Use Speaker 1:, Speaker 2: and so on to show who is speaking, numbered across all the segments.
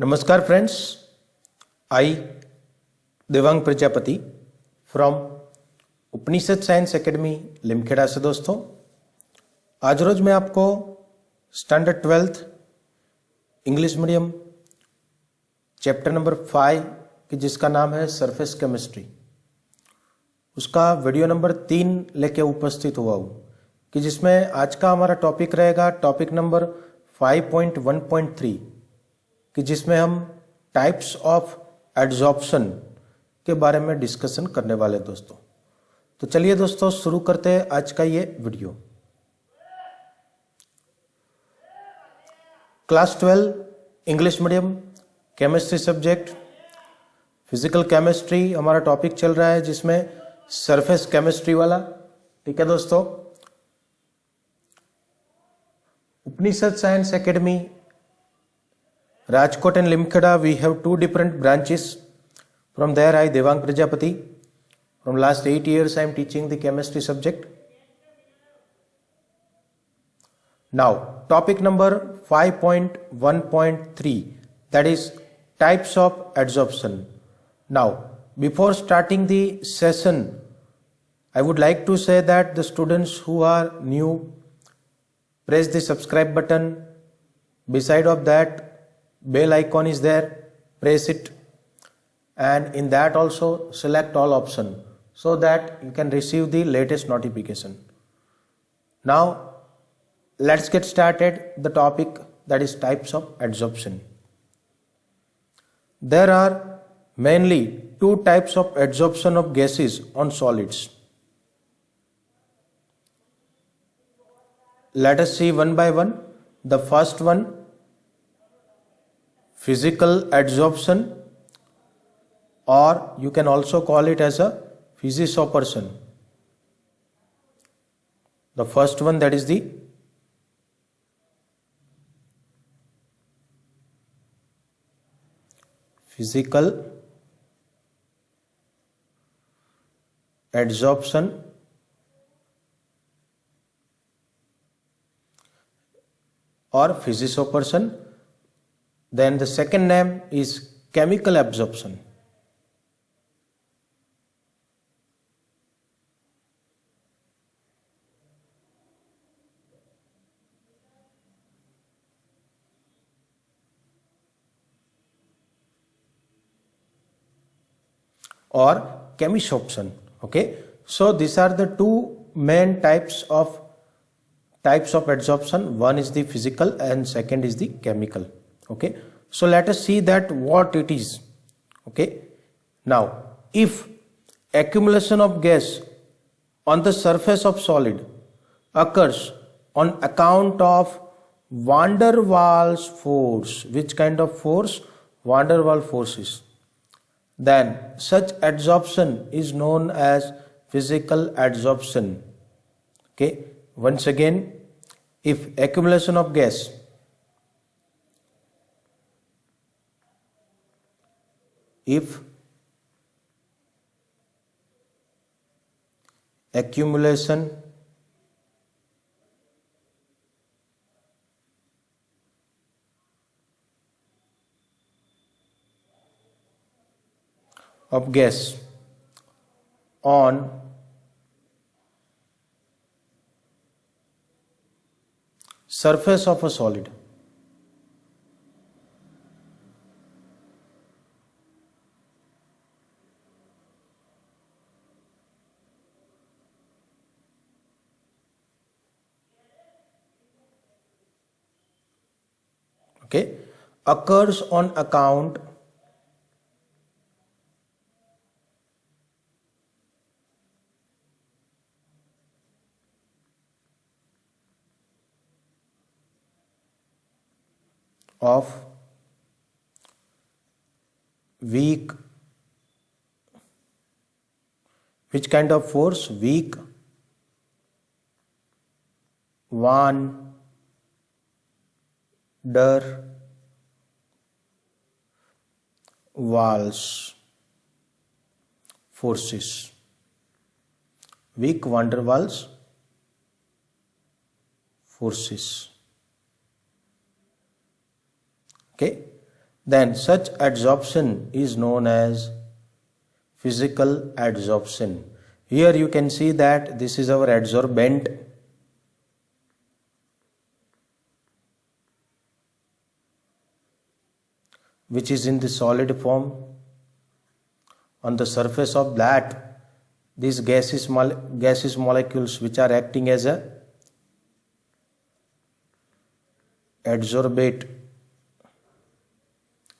Speaker 1: नमस्कार friends, I Devang Prajapati from Upanishad science academy Limkheda से। दोस्तों, आज रोज मैं आपको standard 12th English medium chapter number 5 कि जिसका नाम है सरफेस केमिस्ट्री, उसका वीडियो नंबर 3 लेके उपस्थित हुआ हूँ कि जिसमें आज का हमारा टॉपिक रहेगा टॉपिक नंबर 5.1.3 कि जिसमें हम टाइप्स ऑफ एड्जॉर्प्शन के बारे में डिस्कशन करने वाले दोस्तों। तो चलिए दोस्तों शुरू करते हैं आज का ये video. Class 12 English medium chemistry subject physical chemistry हमारा टॉपिक चल रहा है, जिसमें सरफेस केमिस्ट्री वाला। ठीक है दोस्तों, Upanishad science academy Rajkot and Limkheda, we have two different branches. From there, I Devang Prajapati. From last 8 years, I am teaching the chemistry subject. Now, topic number 5.1.3, that is types of adsorption. Now, before starting the session, I would like to say that the students who are new, press the subscribe button. Beside of that, bell icon is there, press it, and in that also select all option so that you can receive the latest notification. Now let's get started the topic, that is types of adsorption. There are mainly two types of adsorption of gases on solids. Let us see one by one. The first one, physical adsorption, or you can also call it as a physisorption. The first one, that is the physical adsorption or physisorption. Then the second name is chemical absorption. Or chemisorption. Okay, so these are the two main types of adsorption. One is the physical and second is the chemical. Okay, so let us see that what it is. Okay, now if accumulation of gas on the surface of solid occurs on account of van der Waals force, which kind of force? Van der Waals forces, then such adsorption is known as physical adsorption. Okay, once again, if accumulation of gas accumulation of gas on surface of a solid, okay, occurs on account of weak, which kind of force? Weak van der Waals forces. Weak van der Waals forces. Okay, then such adsorption is known as physical adsorption. Here you can see that this is our adsorbent, which is in the solid form. On the surface of that, these gaseous molecules which are acting as a adsorbate.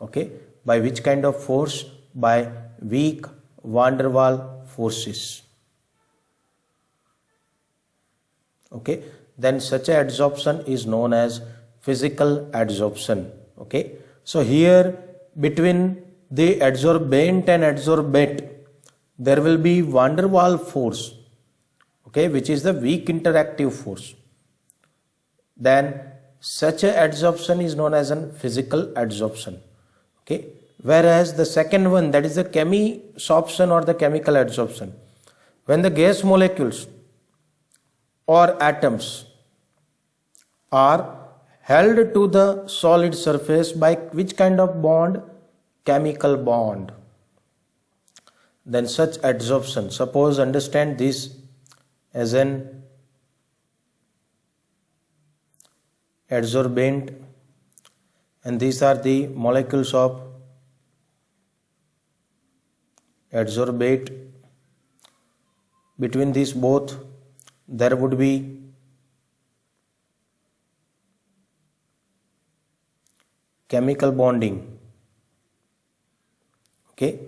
Speaker 1: Okay, by which kind of force? By weak van der Waals forces. Okay, then such a adsorption is known as physical adsorption. Okay, so here between the adsorbent and adsorbate there will be van der Waals force, okay, which is the weak interactive force. Then such a adsorption is known as a physical adsorption. Okay, whereas the second one, that is the chemisorption or the chemical adsorption, when the gas molecules or atoms are held to the solid surface by which kind of bond? Chemical bond. Then such adsorption, suppose understand this as an adsorbent, and these are the molecules of adsorbate. Between these both there would be chemical bonding. Okay,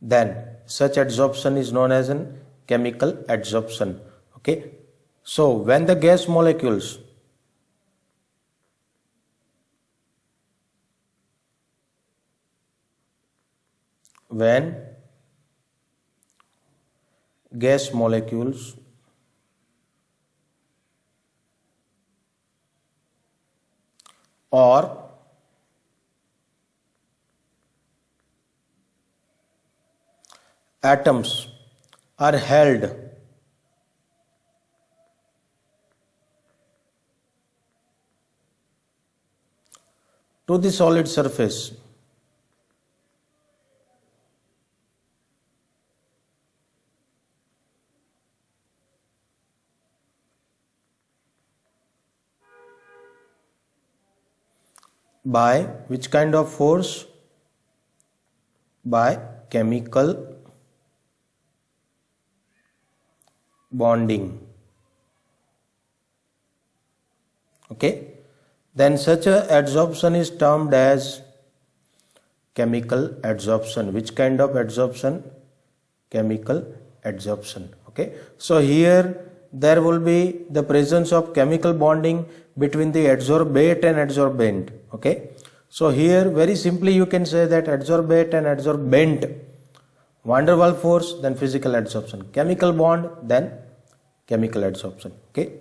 Speaker 1: then such adsorption is known as an chemical adsorption. Okay, so when the gas molecules or atoms are held to the solid surface by which kind of force? By chemical bonding. Okay, then such a adsorption is termed as chemical adsorption. Which kind of adsorption? Chemical adsorption. Okay, so here there will be the presence of chemical bonding between the adsorbate and adsorbent. Okay, so here very simply you can say that adsorbate and adsorbent, van der Waals force, then physical adsorption, chemical bond, then chemical adsorption. Okay,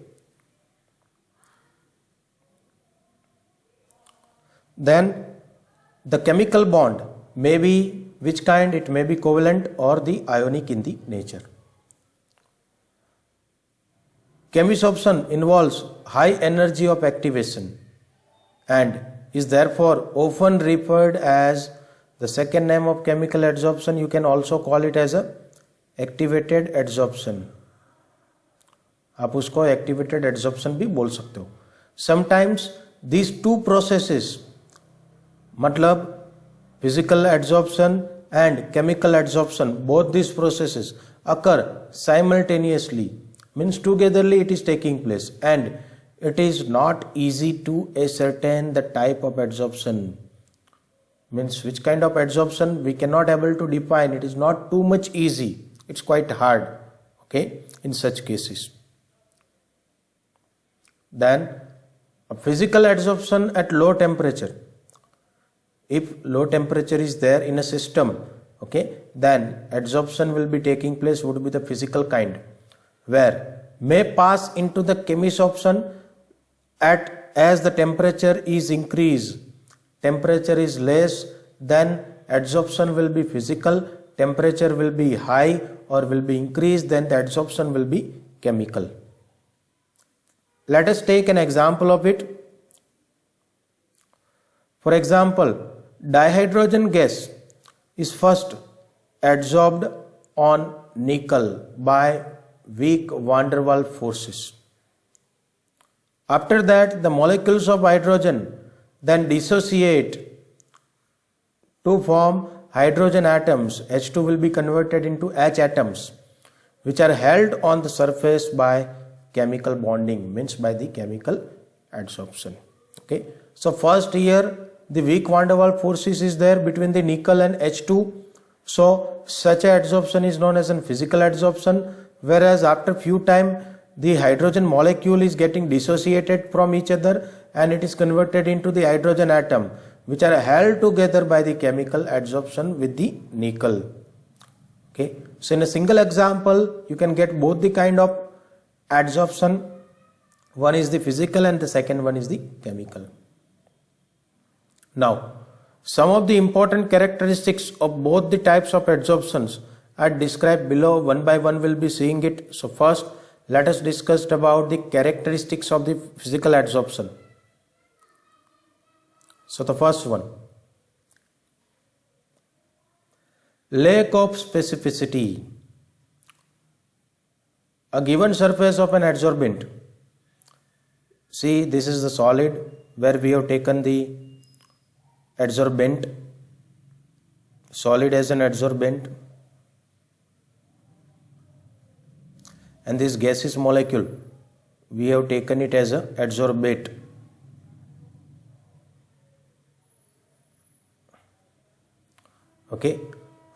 Speaker 1: then the chemical bond may be which kind? It may be covalent or the ionic in the nature. Chemisorption involves high energy of activation and is therefore often referred as the second name of chemical adsorption. You can also call it as a activated adsorption. आप उसको activated adsorption भी बोल सकते हो. Sometimes these two processes, मतलब physical adsorption and chemical adsorption, both these processes occur simultaneously, means togetherly it is taking place, and it is not easy to ascertain the type of adsorption, means which kind of adsorption we cannot able to define. It is not too much easy, it's quite hard. Okay, in such cases. Then a physical adsorption at low temperature. If low temperature is there in a system, okay, then adsorption will be taking place would be the physical kind, where may pass into the chemisorption at as the temperature is increased. Temperature is less, then adsorption will be physical. Temperature will be high or will be increased, then the adsorption will be chemical. Let us take an example of it. For example, dihydrogen gas is first adsorbed on nickel by weak van der Waals forces. After that, the molecules of hydrogen then dissociate to form hydrogen atoms. H2 will be converted into H atoms, which are held on the surface by chemical bonding, means by the chemical adsorption. Okay. So first here the weak van der Waals forces is there between the nickel and H2. So such a adsorption is known as a physical adsorption, whereas after few time the hydrogen molecule is getting dissociated from each other and it is converted into the hydrogen atom, which are held together by the chemical adsorption with the nickel. Okay. So in a single example you can get both the kind of adsorption. One is the physical and the second one is the chemical. Now, some of the important characteristics of both the types of adsorptions are described below. One by one we'll be seeing it. So first, let us discuss about the characteristics of the physical adsorption. So the first one, lack of specificity. A given surface of an adsorbent. See, this is the solid where we have taken the adsorbent, solid as an adsorbent, and this gaseous molecule we have taken it as a adsorbate. Okay,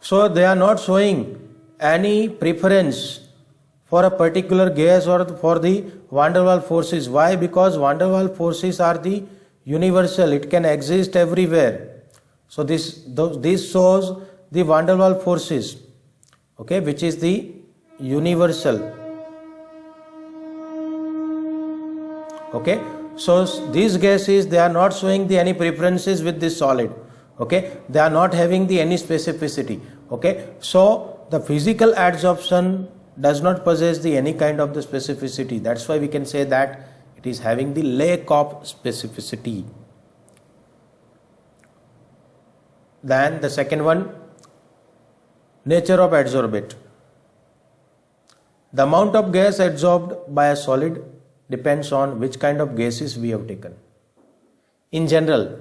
Speaker 1: so they are not showing any preference for a particular gas or for the van der Waals forces. Why? Because van der Waals forces are the universal, it can exist everywhere. So this shows the van der Waals forces, okay, which is the universal. Okay, so these gases, they are not showing the any preferences with this solid. Okay, they are not having the any specificity. Okay, so the physical adsorption does not possess the any kind of the specificity. That's why we can say that it is having the lack of specificity. Then the second one, nature of adsorbate. The amount of gas adsorbed by a solid depends on which kind of gases we have taken. In general,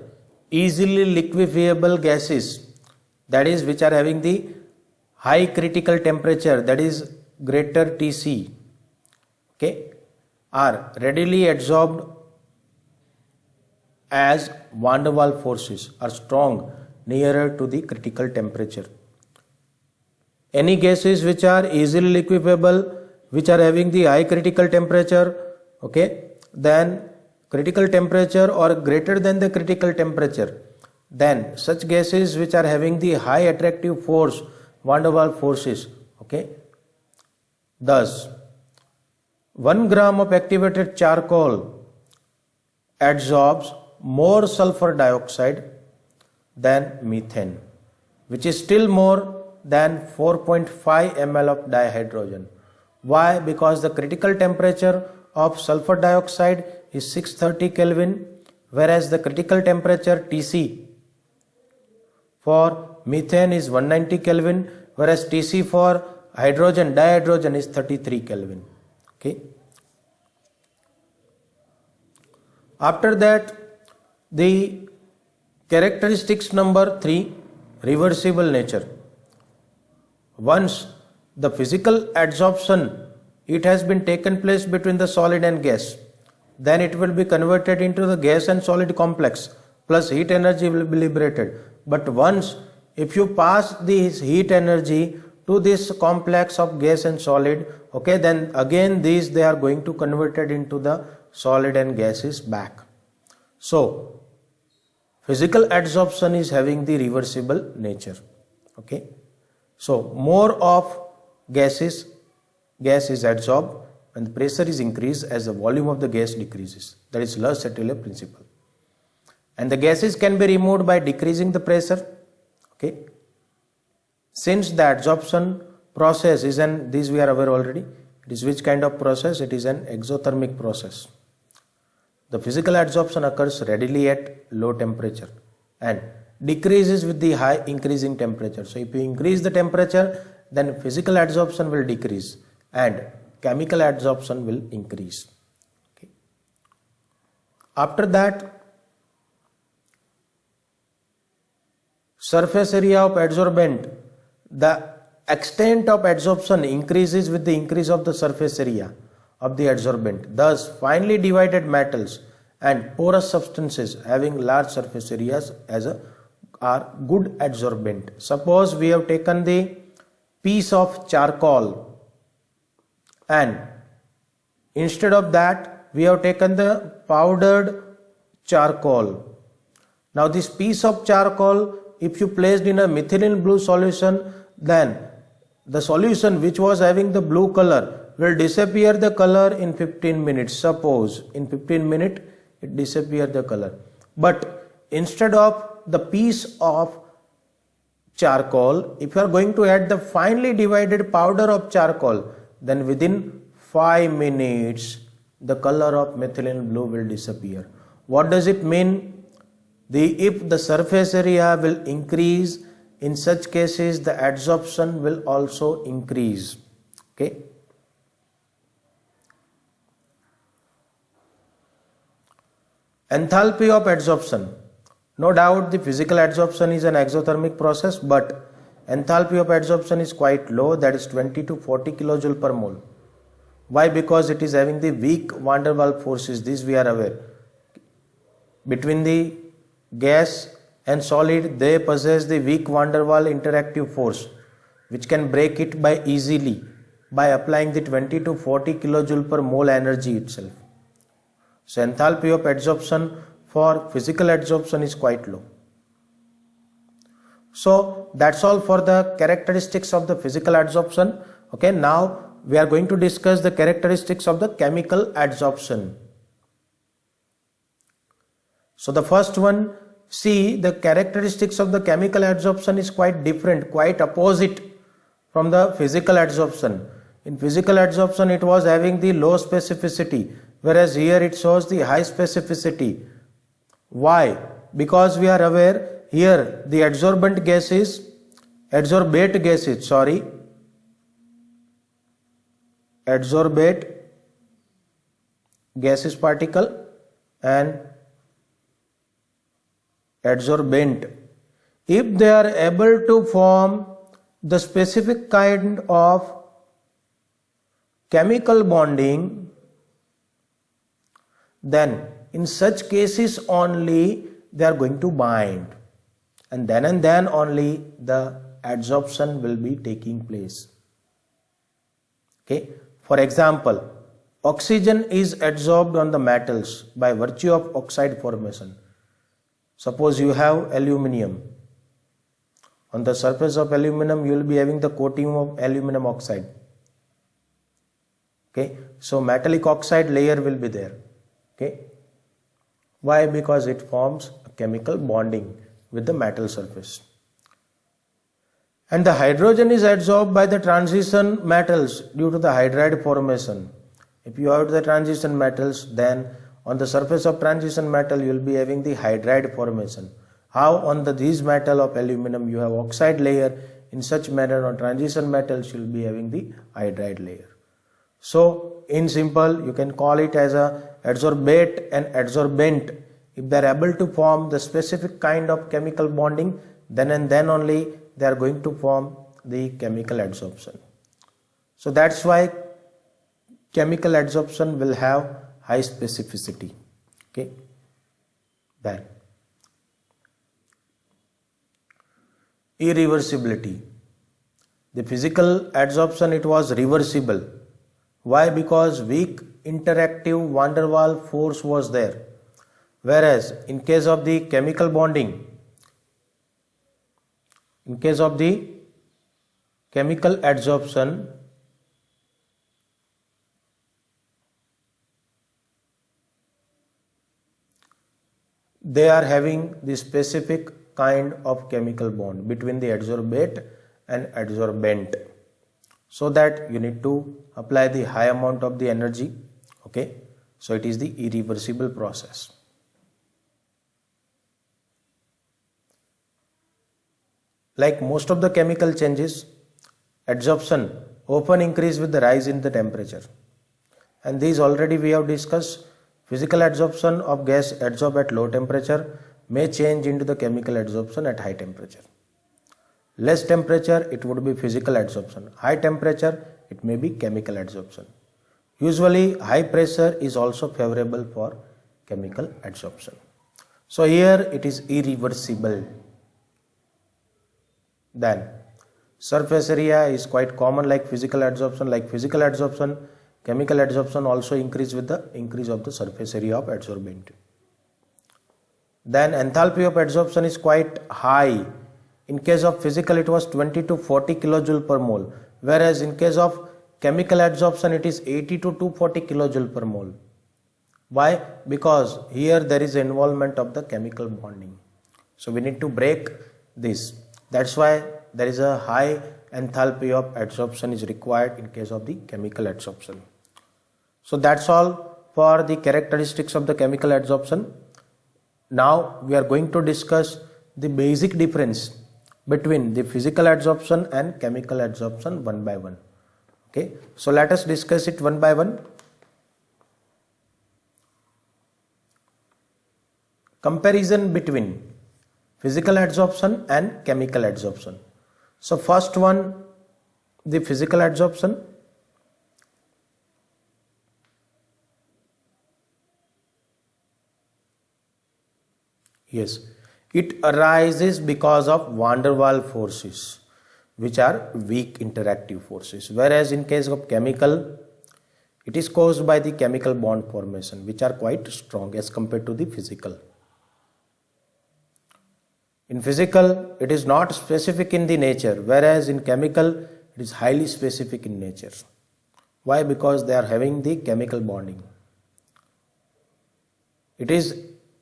Speaker 1: easily liquefiable gases, that is which are having the high critical temperature, that is greater Tc, okay, are readily adsorbed as van der Waals forces are strong nearer to the critical temperature. Any gases which are easily liquefiable, which are having the high critical temperature, okay, then critical temperature or greater than the critical temperature, then such gases which are having the high attractive force, van der Waals forces, okay. Thus, 1 gram of activated charcoal adsorbs more sulfur dioxide than methane, which is still more than 4.5 ml of dihydrogen. Why? Because the critical temperature of sulfur dioxide is 630 Kelvin, whereas the critical temperature Tc for methane is 190 Kelvin, whereas Tc for hydrogen, dihydrogen is 33 Kelvin. Okay. After that, the characteristics number 3, reversible nature. Once the physical adsorption, it has been taken place between the solid and gas, then it will be converted into the gas and solid complex, plus heat energy will be liberated. But once if you pass this heat energy to this complex of gas and solid, okay, then again these they are going to converted into the solid and gases back. So physical adsorption is having the reversible nature. Okay, so more of gas is adsorbed when the pressure is increased as the volume of the gas decreases. That is Le-Chatelier principle. And the gases can be removed by decreasing the pressure. Okay, since the adsorption process is this we are aware already, it is which kind of process? It is an exothermic process. The physical adsorption occurs readily at low temperature, and decreases with the high increasing temperature. So if you increase the temperature, then physical adsorption will decrease and chemical adsorption will increase. Okay. After that, surface area of adsorbent, the extent of adsorption increases with the increase of the surface area of the adsorbent. Thus, finely divided metals and porous substances having large surface areas are good adsorbent. Suppose we have taken the piece of charcoal and instead of that we have taken the powdered charcoal. Now this piece of charcoal, if you placed in a methylene blue solution, then the solution which was having the blue color will disappear the color in 15 minutes. Suppose in 15 minutes it disappear the color. But instead of the piece of charcoal, if you are going to add the finely divided powder of charcoal, then within 5 minutes the color of methylene blue will disappear. What does it mean? If the surface area will increase, in such cases the adsorption will also increase. Okay. Enthalpy of adsorption. No doubt the physical adsorption is an exothermic process, but enthalpy of adsorption is quite low, that is 20 to 40 kilojoule per mole. Why? Because it is having the weak van der Waals forces, this we are aware. Between the gas and solid, they possess the weak van der Waals interactive force, which can break it by easily by applying the 20 to 40 kilojoule per mole energy itself. So enthalpy of adsorption for physical adsorption is quite low. So that's all for the characteristics of the physical adsorption. Okay, now we are going to discuss the characteristics of the chemical adsorption. So the first one, see, the characteristics of the chemical adsorption is quite different, quite opposite from the physical adsorption. In physical adsorption it was having the low specificity, whereas here it shows the high specificity. Why? Because we are aware here the adsorbate gases particle and adsorbent. If they are able to form the specific kind of chemical bonding, then in such cases only they are going to bind, and then only the adsorption will be taking place. Okay. For example, oxygen is adsorbed on the metals by virtue of oxide formation. Suppose you have aluminum. On the surface of aluminum you will be having the coating of aluminum oxide. Okay. So metallic oxide layer will be there. Okay. Why? Because it forms a chemical bonding with the metal surface. And the hydrogen is adsorbed by the transition metals due to the hydride formation. If you have the transition metals, then on the surface of transition metal you will be having the hydride formation. How? On these metal of aluminum you have oxide layer. In such manner on transition metals you will be having the hydride layer. So in simple you can call it as a adsorbate and adsorbent. If they are able to form the specific kind of chemical bonding, then and then only they are going to form the chemical adsorption. So that's why chemical adsorption will have high specificity. Okay. Then irreversibility. The physical adsorption, it was reversible. Why? Because weak interactive van der Waals force was there. Whereas in case of the chemical bonding, in case of the chemical adsorption, they are having the specific kind of chemical bond between the adsorbate and adsorbent, so that you need to apply the high amount of the energy. Okay, so it is the irreversible process. Like most of the chemical changes, adsorption often increase with the rise in the temperature. And these already we have discussed. Physical adsorption of gas adsorbed at low temperature may change into the chemical adsorption at high temperature. Less temperature, it would be physical adsorption. High temperature, it may be chemical adsorption. Usually high pressure is also favorable for chemical adsorption. So here it is irreversible. Then surface area is quite common like physical adsorption. Like physical adsorption, chemical adsorption also increase with the increase of the surface area of adsorbent. Then enthalpy of adsorption is quite high. In case of physical it was 20 to 40 kilojoule per mole, whereas in case of chemical adsorption it is 80 to 240 kilojoule per mole. Why? Because here there is involvement of the chemical bonding. So we need to break this. That's why there is a high enthalpy of adsorption is required in case of the chemical adsorption. So that's all for the characteristics of the chemical adsorption. Now we are going to discuss the basic difference between the physical adsorption and chemical adsorption one by one. Okay, so let us discuss it one by one. Comparison between physical adsorption and chemical adsorption. So first one, the physical adsorption. Yes, it arises because of van der Waals forces, which are weak interactive forces, whereas in case of chemical, it is caused by the chemical bond formation, which are quite strong as compared to the physical. In physical, it is not specific in the nature, whereas in chemical, it is highly specific in nature. Why? Because they are having the chemical bonding. It is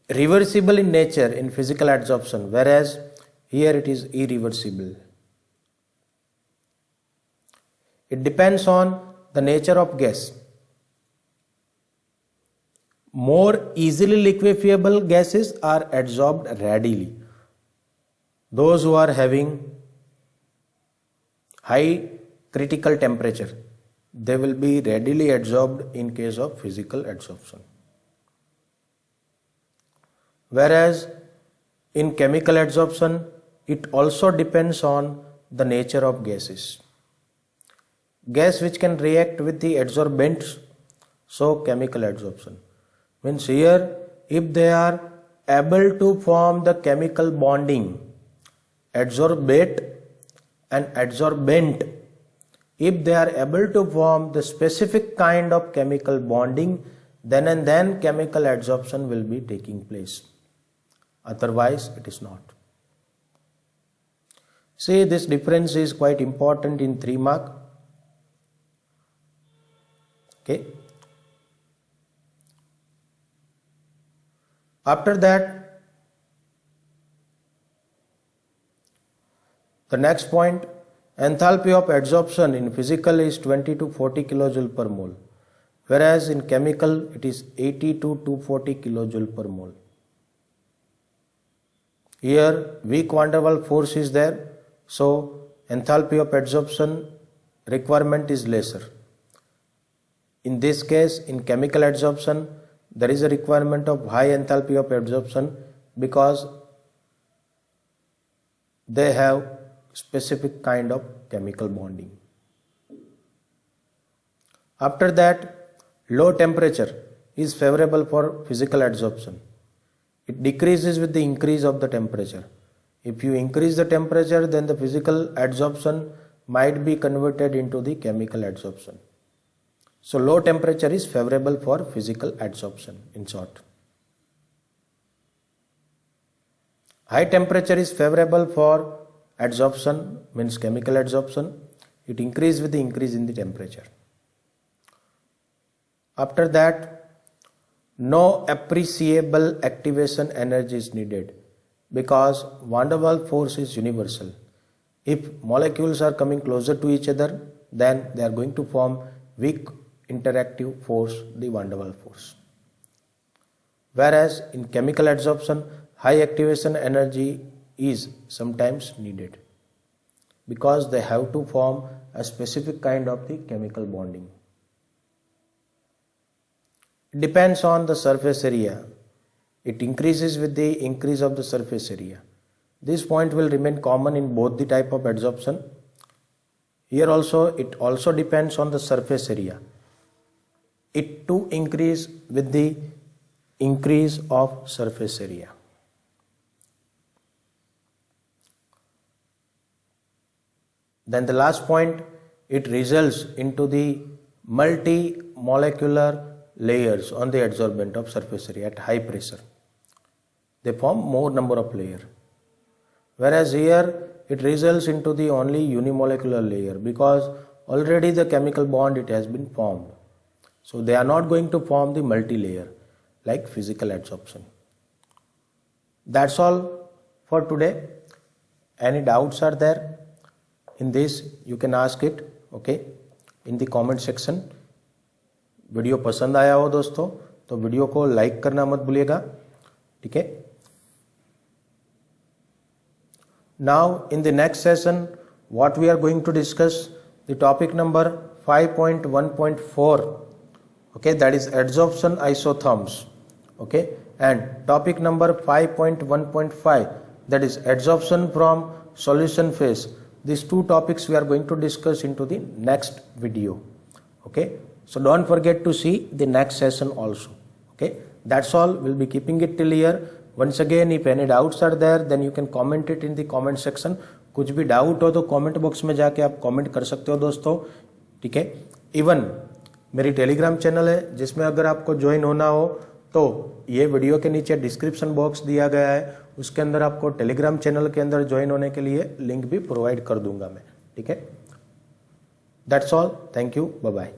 Speaker 1: reversible in nature in physical adsorption, whereas here it is irreversible. It depends on the nature of gas. More easily liquefiable gases are adsorbed readily. Those who are having high critical temperature, they will be readily adsorbed in case of physical adsorption. Whereas in chemical adsorption, it also depends on the nature of gases. Gas which can react with the adsorbents, so chemical adsorption. Means here, if they are able to form the chemical bonding, adsorbate and adsorbent, if they are able to form the specific kind of chemical bonding, then and then chemical adsorption will be taking place. Otherwise, it is not. See, this difference is quite important in 3 mark. Okay. After that, the next point, enthalpy of adsorption in physical is 20 to 40 kilojoule per mole, whereas in chemical it is 80 to 240 kilojoule per mole. Here weak van der Waals force is there, so enthalpy of adsorption requirement is lesser. In this case, in chemical adsorption, there is a requirement of high enthalpy of adsorption because they have specific kind of chemical bonding. After that, low temperature is favorable for physical adsorption. It decreases with the increase of the temperature. If you increase the temperature, then the physical adsorption might be converted into the chemical adsorption. So low temperature is favorable for physical adsorption, in short. High temperature is favorable for adsorption, means chemical adsorption. It increases with the increase in the temperature. After that, no appreciable activation energy is needed because van der Waals force is universal. If molecules are coming closer to each other, then they are going to form weak interactive force, the van der Waals force. Whereas in chemical adsorption, high activation energy is sometimes needed. because they have to form a specific kind of the chemical bonding. It depends on the surface area. It increases with the increase of the surface area. This point will remain common in both the type of adsorption. Here also it also depends on the surface area. It too increase with the increase of surface area. Then the last point, it results into the multi-molecular layers on the adsorbent of surface area at high pressure. They form more number of layers. Whereas here it results into the only unimolecular layer because already the chemical bond it has been formed. So they are not going to form the multi-layer like physical adsorption. That's all for today. Any doubts are there in this, you can ask it, okay, in the comment section. Video पसंद आया हो दोस्तों तो video को like करना मत भूलिएगा, ठीक है। Now in the next session what we are going to discuss the topic number 5.1.4, okay, that is adsorption isotherms, okay, and topic number 5.1.5, that is adsorption from solution phase. These two topics we are going to discuss into the next video, okay. So don't forget to see the next session also, okay. That's all, we'll be keeping it till here. Once again, if any doubts are there then you can comment it in the comment section. कुछ भी doubt हो तो comment box में जाके आप comment कर सकते हो दोस्तों, ठीक है। इवन मेरी टेलीग्राम चैनल है जिसमें अगर आपको ज्वाइन होना हो तो ये वीडियो के नीचे डिस्क्रिप्शन बॉक्स दिया गया है, उसके अंदर आपको टेलीग्राम चैनल के अंदर ज्वाइन होने के लिए लिंक भी प्रोवाइड कर दूंगा मैं, ठीक है। That's all, thank you, bye bye.